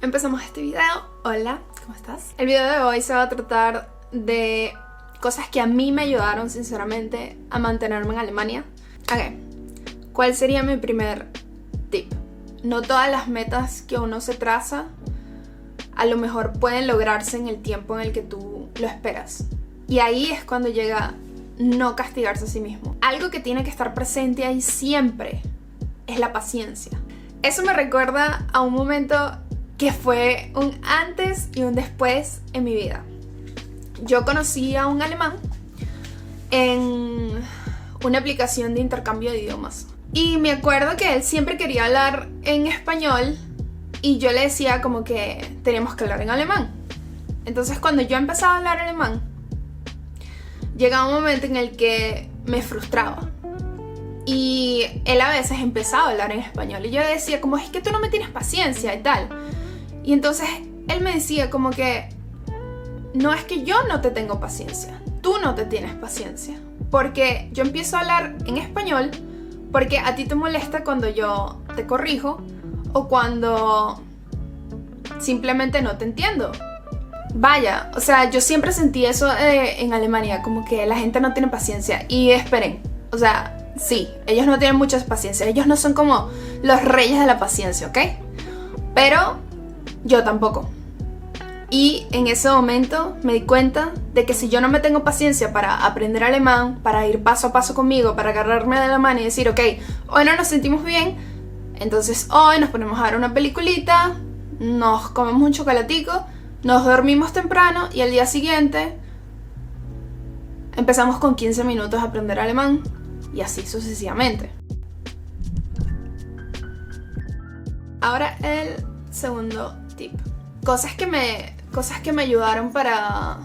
Empezamos este video. Hola, ¿cómo estás? El video de hoy se va a tratar de cosas que a mí me ayudaron sinceramente a mantenerme en Alemania. Ok, ¿cuál sería mi primer tip? No todas las metas que uno se traza a lo mejor pueden lograrse en el tiempo en el que tú lo esperas. Y ahí es cuando llega no castigarse a sí mismo. Algo que tiene que estar presente ahí siempre es la paciencia. Eso me recuerda a un momento que fue un antes y un después en mi vida. Yo conocí a un alemán en una aplicación de intercambio de idiomas. Y me acuerdo que él siempre quería hablar en español y yo le decía como que teníamos que hablar en alemán. Entonces cuando yo empezaba a hablar alemán, llegaba un momento en el que me frustraba. Y él a veces empezaba a hablar en español y yo le decía como es que tú no me tienes paciencia y tal. Y entonces él me decía como que no es que yo no te tengo paciencia, tú no te tienes paciencia. Porque yo empiezo a hablar en español porque a ti te molesta cuando yo te corrijo o cuando simplemente no te entiendo. Vaya, o sea, yo siempre sentí eso en Alemania, como que la gente no tiene paciencia. Y esperen, o sea, sí, ellos no tienen mucha paciencia, ellos no son como los reyes de la paciencia, ¿ok? Pero yo tampoco. Y en ese momento me di cuenta de que si yo no me tengo paciencia para aprender alemán, para ir paso a paso conmigo, para agarrarme de la mano y decir, ok, hoy no nos sentimos bien, entonces hoy nos ponemos a ver una peliculita, nos comemos un chocolatico, nos dormimos temprano y al día siguiente empezamos con 15 minutos a aprender alemán y así sucesivamente. Ahora el segundo tip. Cosas que me ayudaron para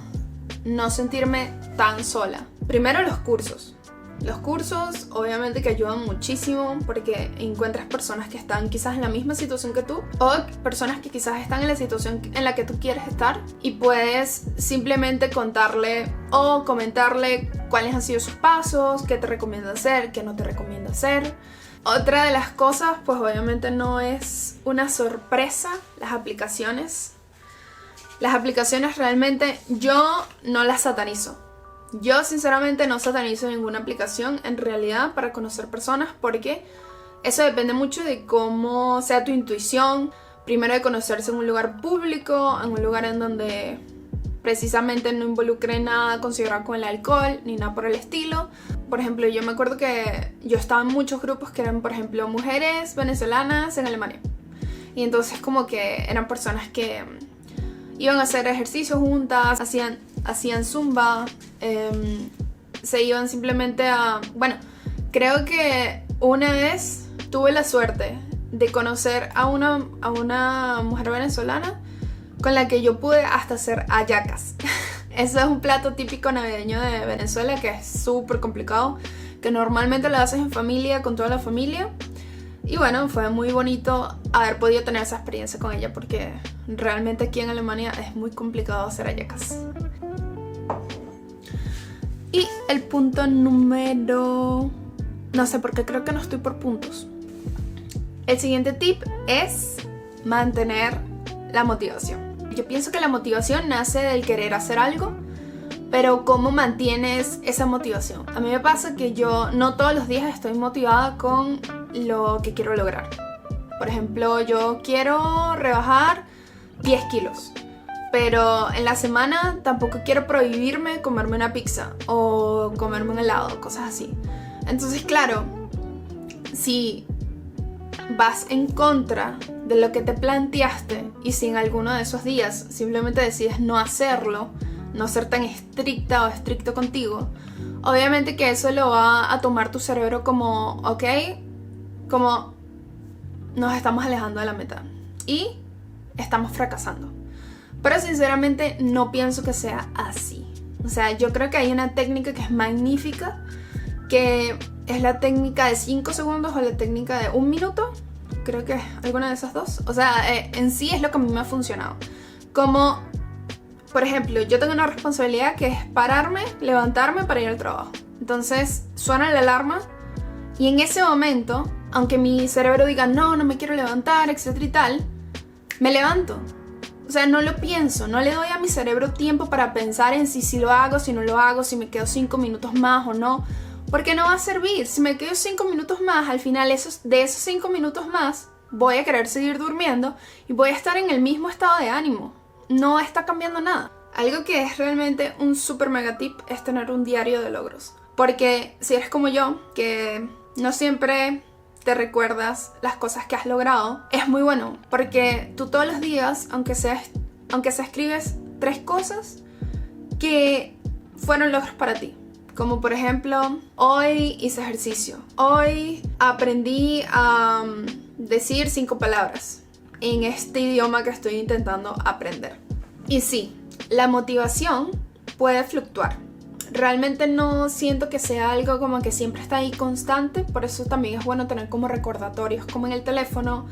no sentirme tan sola. Primero, los cursos. Los cursos obviamente que ayudan muchísimo porque encuentras personas que están quizás en la misma situación que tú o personas que quizás están en la situación en la que tú quieres estar y puedes simplemente contarle o comentarle cuáles han sido sus pasos, qué te recomienda hacer, qué no te recomienda hacer. Otra de las cosas, pues obviamente no es una sorpresa, las aplicaciones. Las aplicaciones realmente yo no las satanizo. Yo sinceramente no satanizo ninguna aplicación en realidad para conocer personas porque eso depende mucho de cómo sea tu intuición. Primero de conocerse en un lugar público, en un lugar en donde precisamente no involucre nada considerado con el alcohol ni nada por el estilo. Por ejemplo, yo me acuerdo que yo estaba en muchos grupos que eran, por ejemplo, mujeres venezolanas en Alemania. Y entonces como que eran personas que iban a hacer ejercicio juntas, hacían zumba, se iban simplemente a... Bueno, creo que una vez tuve la suerte de conocer a una mujer venezolana con la que yo pude hasta hacer hallacas. Eso es un plato típico navideño de Venezuela que es súper complicado, que normalmente lo haces en familia, con toda la familia. Y bueno, fue muy bonito haber podido tener esa experiencia con ella porque realmente aquí en Alemania es muy complicado hacer hallacas. Y el punto número... No sé por qué creo que no estoy por puntos. El siguiente tip es mantener la motivación. Yo pienso que la motivación nace del querer hacer algo, pero ¿cómo mantienes esa motivación? A mí me pasa que yo no todos los días estoy motivada con lo que quiero lograr. Por ejemplo, yo quiero rebajar 10 kilos, pero en la semana tampoco quiero prohibirme comerme una pizza o comerme un helado, cosas así. Entonces, claro, si vas en contra de lo que te planteaste y si en alguno de esos días simplemente decides no hacerlo, no ser tan estricta o estricto contigo, obviamente que eso lo va a tomar tu cerebro como, ok, como nos estamos alejando de la meta y estamos fracasando. Pero sinceramente no pienso que sea así. O sea, yo creo que hay una técnica que es magnífica, que es la técnica de 5 segundos o la técnica de 1 minuto. Creo que es alguna de esas dos. O sea, en sí es lo que a mí me ha funcionado. Como, por ejemplo, yo tengo una responsabilidad que es pararme, levantarme para ir al trabajo. Entonces suena la alarma y en ese momento, aunque mi cerebro diga no me quiero levantar, etcétera y tal, me levanto. O sea, no lo pienso, no le doy a mi cerebro tiempo para pensar en si lo hago, si no lo hago, si me quedo 5 minutos más o no. Porque no va a servir. Si me quedo 5 minutos más, al final de esos 5 minutos más voy a querer seguir durmiendo y voy a estar en el mismo estado de ánimo. No está cambiando nada. Algo que es realmente un super mega tip es tener un diario de logros. Porque si eres como yo, que no siempre te recuerdas las cosas que has logrado, es muy bueno. Porque tú todos los días, aunque sea escribes 3 cosas que fueron logros para ti. Como por ejemplo, hoy hice ejercicio. Hoy aprendí a decir 5 palabras en este idioma que estoy intentando aprender. Y sí, la motivación puede fluctuar. Realmente no siento que sea algo como que siempre está ahí constante. Por eso también es bueno tener como recordatorios como en el teléfono.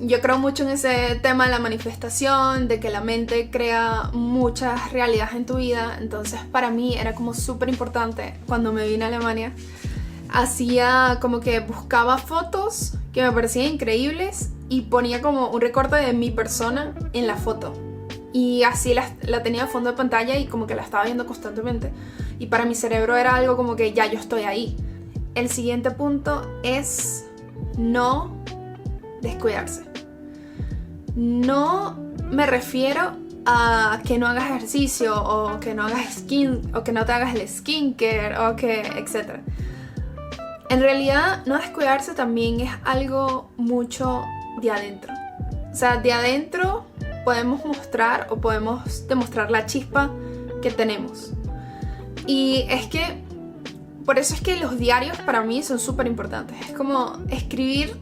Yo creo mucho en ese tema de la manifestación, de que la mente crea muchas realidades en tu vida. Entonces para mí era como súper importante cuando me vine a Alemania. Hacía como que buscaba fotos que me parecían increíbles y ponía como un recorte de mi persona en la foto. Y así la tenía a fondo de pantalla y como que la estaba viendo constantemente. Y para mi cerebro era algo como que ya yo estoy ahí. El siguiente punto es no descuidarse. No me refiero a que no hagas ejercicio o que no hagas o que no te hagas el skincare o que etc. En realidad no descuidarse también es algo mucho de adentro. O sea, de adentro podemos mostrar o podemos demostrar la chispa que tenemos. Y es que por eso es que los diarios para mí son súper importantes. Es como escribir.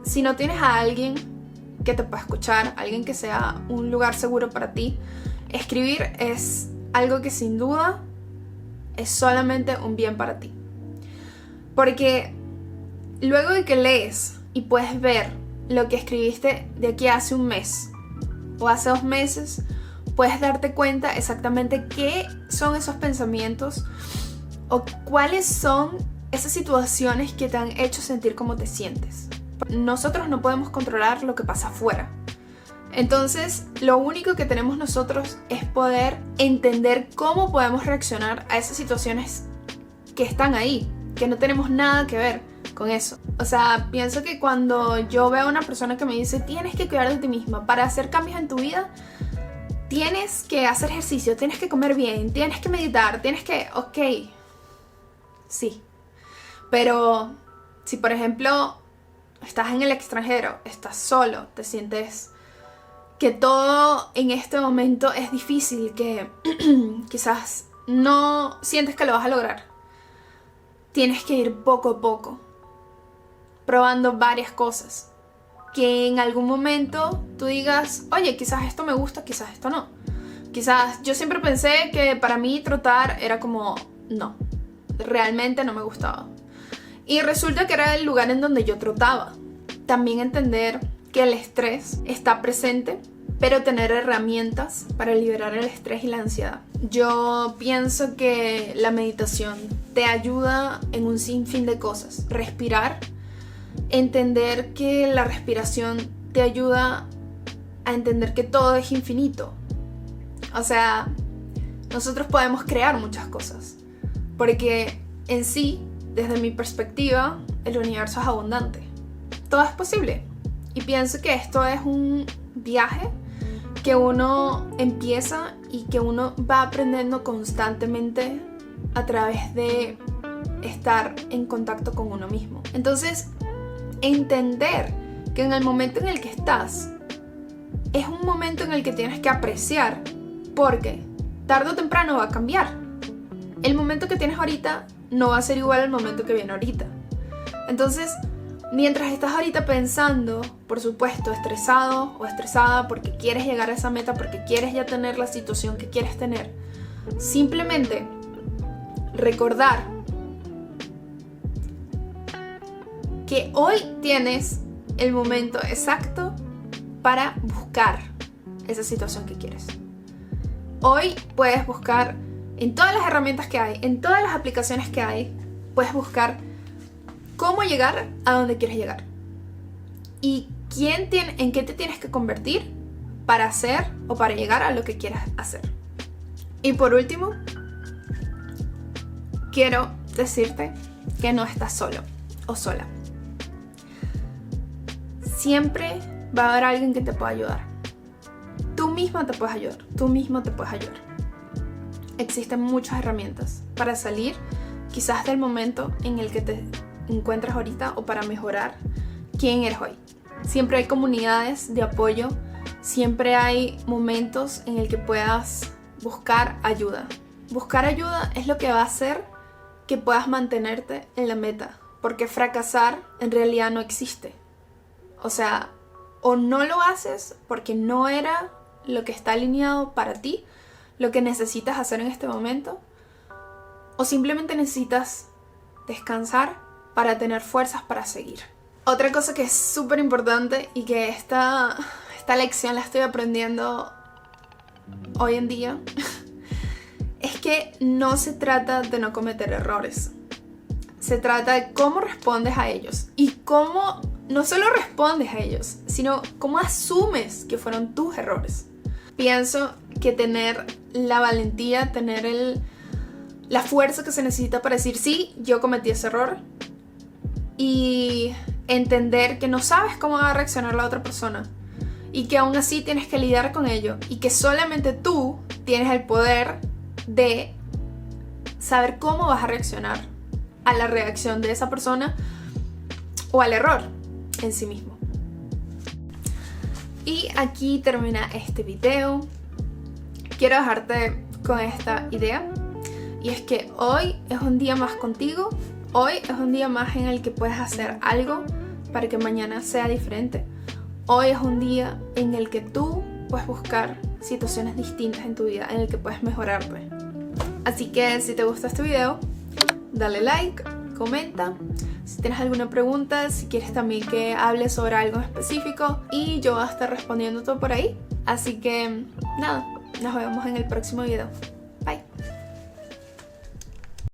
Si no tienes a alguien que te pueda escuchar, alguien que sea un lugar seguro para ti, escribir es algo que sin duda es solamente un bien para ti. Porque luego de que lees y puedes ver lo que escribiste de aquí a hace un mes o hace 2 meses, puedes darte cuenta exactamente qué son esos pensamientos o cuáles son esas situaciones que te han hecho sentir como te sientes. Nosotros no podemos controlar lo que pasa afuera. Entonces, lo único que tenemos nosotros es poder entender cómo podemos reaccionar a esas situaciones que están ahí, que no tenemos nada que ver con eso. O sea, pienso que cuando yo veo a una persona que me dice tienes que cuidar de ti misma para hacer cambios en tu vida, tienes que hacer ejercicio, tienes que comer bien, tienes que meditar, tienes que... Ok, sí. Pero si por ejemplo estás en el extranjero, estás solo, te sientes que todo en este momento es difícil, que quizás no sientes que lo vas a lograr, tienes que ir poco a poco, probando varias cosas, que en algún momento tú digas, oye, quizás esto me gusta, quizás esto no. Quizás yo siempre pensé que para mí trotar era como, no, realmente no me gustaba. Y resulta que era el lugar en donde yo trotaba. También entender que el estrés está presente, pero tener herramientas para liberar el estrés y la ansiedad. Yo pienso que la meditación te ayuda en un sinfín de cosas. Respirar, entender que la respiración te ayuda a entender que todo es infinito. O sea, nosotros podemos crear muchas cosas, porque en sí, desde mi perspectiva, el universo es abundante. Todo es posible. Y pienso que esto es un viaje que uno empieza y que uno va aprendiendo constantemente a través de estar en contacto con uno mismo. Entonces, entender que en el momento en el que estás es un momento en el que tienes que apreciar, porque tarde o temprano va a cambiar. El momento que tienes ahorita no va a ser igual al momento que viene ahorita. Entonces, mientras estás ahorita pensando, por supuesto, estresado o estresada porque quieres llegar a esa meta, porque quieres ya tener la situación que quieres tener, simplemente recordar que hoy tienes el momento exacto para buscar esa situación que quieres. Hoy puedes buscar en todas las herramientas que hay, en todas las aplicaciones que hay, puedes buscar cómo llegar a donde quieres llegar. Y en qué te tienes que convertir para hacer o para llegar a lo que quieras hacer. Y por último, quiero decirte que no estás solo o sola. Siempre va a haber alguien que te pueda ayudar. Tú misma te puedes ayudar, tú mismo te puedes ayudar. Existen muchas herramientas para salir quizás del momento en el que te encuentras ahorita o para mejorar quién eres hoy. Siempre hay comunidades de apoyo, siempre hay momentos en el que puedas buscar ayuda. Buscar ayuda es lo que va a hacer que puedas mantenerte en la meta, porque fracasar en realidad no existe. O sea, o no lo haces porque no era lo que está alineado para ti, lo que necesitas hacer en este momento, o simplemente necesitas descansar para tener fuerzas para seguir. Otra cosa que es súper importante y que esta lección la estoy aprendiendo hoy en día es que no se trata de no cometer errores. Se trata de cómo respondes a ellos y cómo no solo respondes a ellos, sino cómo asumes que fueron tus errores. Pienso que tener la valentía, tener la fuerza que se necesita para decir sí, yo cometí ese error, y entender que no sabes cómo va a reaccionar la otra persona y que aún así tienes que lidiar con ello y que solamente tú tienes el poder de saber cómo vas a reaccionar a la reacción de esa persona o al error en sí mismo. Y aquí termina este video. Quiero dejarte con esta idea, y es que hoy es un día más contigo. Hoy es un día más en el que puedes hacer algo para que mañana sea diferente. Hoy es un día en el que tú puedes buscar situaciones distintas en tu vida, en el que puedes mejorarte. Así que si te gustó este video, dale like, comenta. Si tienes alguna pregunta, si quieres también que hable sobre algo específico, y yo voy a estar respondiendo todo por ahí. Así que nada, nos vemos en el próximo video. Bye.